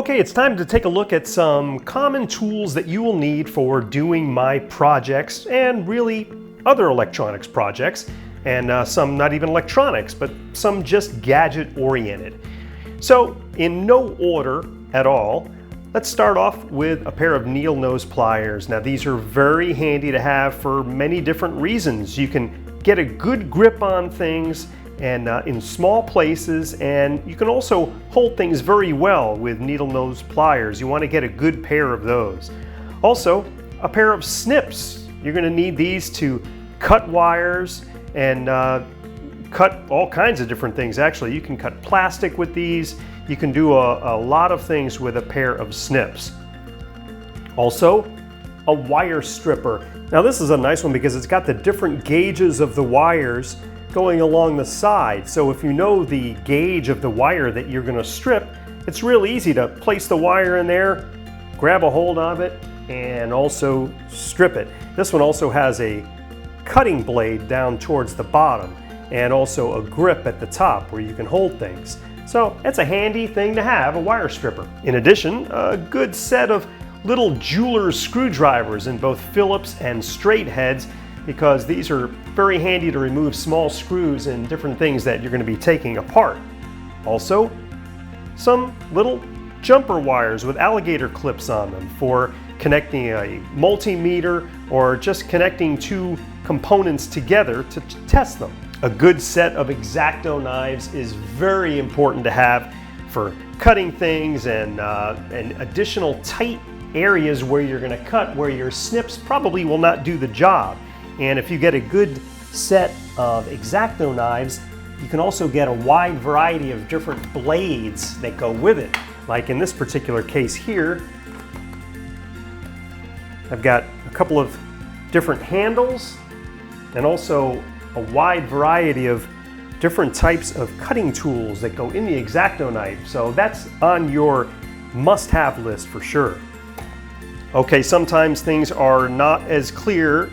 Okay, it's time to take a look at some common tools that you will need for doing my projects and really other electronics projects, and some not even electronics, but some just gadget oriented. So in no order at all, let's start off with a pair of needle nose pliers. Now these are very handy to have for many different reasons. You can get a good grip on things and in small places, and you can also hold things very well with needle nose pliers. You want to get a good pair of those. Also, a pair of snips. You're going to need these to cut wires and cut all kinds of different things. Actually, you can cut plastic with these. You can do a lot of things with a pair of snips. Also, a wire stripper. Now this is a nice one because it's got the different gauges of the wires going along the side. So if you know the gauge of the wire that you're going to strip, it's real easy to place the wire in there, grab a hold of it, and also strip it. This one also has a cutting blade down towards the bottom and also a grip at the top where you can hold things. So it's a handy thing to have, a wire stripper. In addition, a good set of little jeweler's screwdrivers in both Phillips and straight heads, because these are very handy to remove small screws and different things that you're going to be taking apart. Also, some little jumper wires with alligator clips on them for connecting a multimeter or just connecting two components together to test them. A good set of X-Acto knives is very important to have for cutting things and additional tight areas where you're going to cut where your snips probably will not do the job. And if you get a good set of X-Acto knives, you can also get a wide variety of different blades that go with it. Like in this particular case here, I've got a couple of different handles and also a wide variety of different types of cutting tools that go in the X-Acto knife. So that's on your must-have list for sure. Okay, sometimes things are not as clear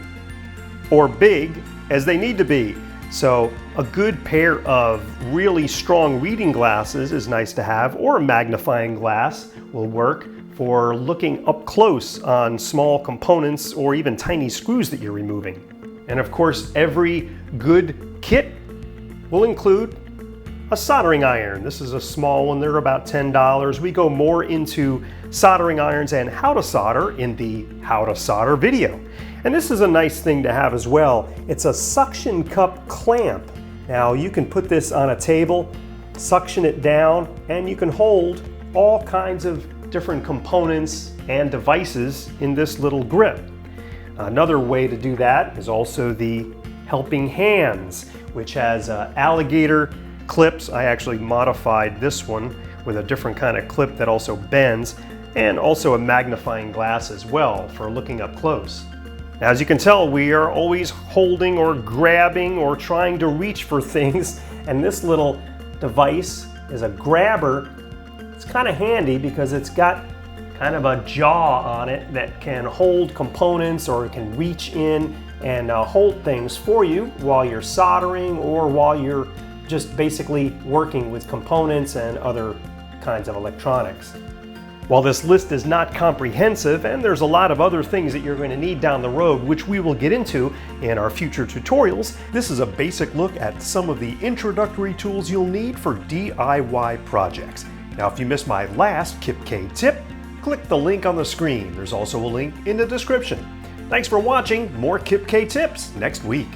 or big as they need to be. So a good pair of really strong reading glasses is nice to have, or a magnifying glass will work for looking up close on small components or even tiny screws that you're removing. And of course, every good kit will include a soldering iron. This is a small one, they're about $10. We go more into soldering irons and how to solder in the How to Solder video. And this is a nice thing to have as well. It's a suction cup clamp. Now you can put this on a table, suction it down, and you can hold all kinds of different components and devices in this little grip. Another way to do that is also the helping hands, which has alligator clips. I actually modified this one with a different kind of clip that also bends, and also a magnifying glass as well for looking up close. As you can tell, we are always holding or grabbing or trying to reach for things, and this little device is a grabber. It's kind of handy because it's got kind of a jaw on it that can hold components, or it can reach in and hold things for you while you're soldering or while you're just basically working with components and other kinds of electronics. While this list is not comprehensive, and there's a lot of other things that you're going to need down the road, which we will get into in our future tutorials, this is a basic look at some of the introductory tools you'll need for DIY projects. Now, if you missed my last KipkayTip tip, click the link on the screen. There's also a link in the description. Thanks for watching. More KipkayTips next week.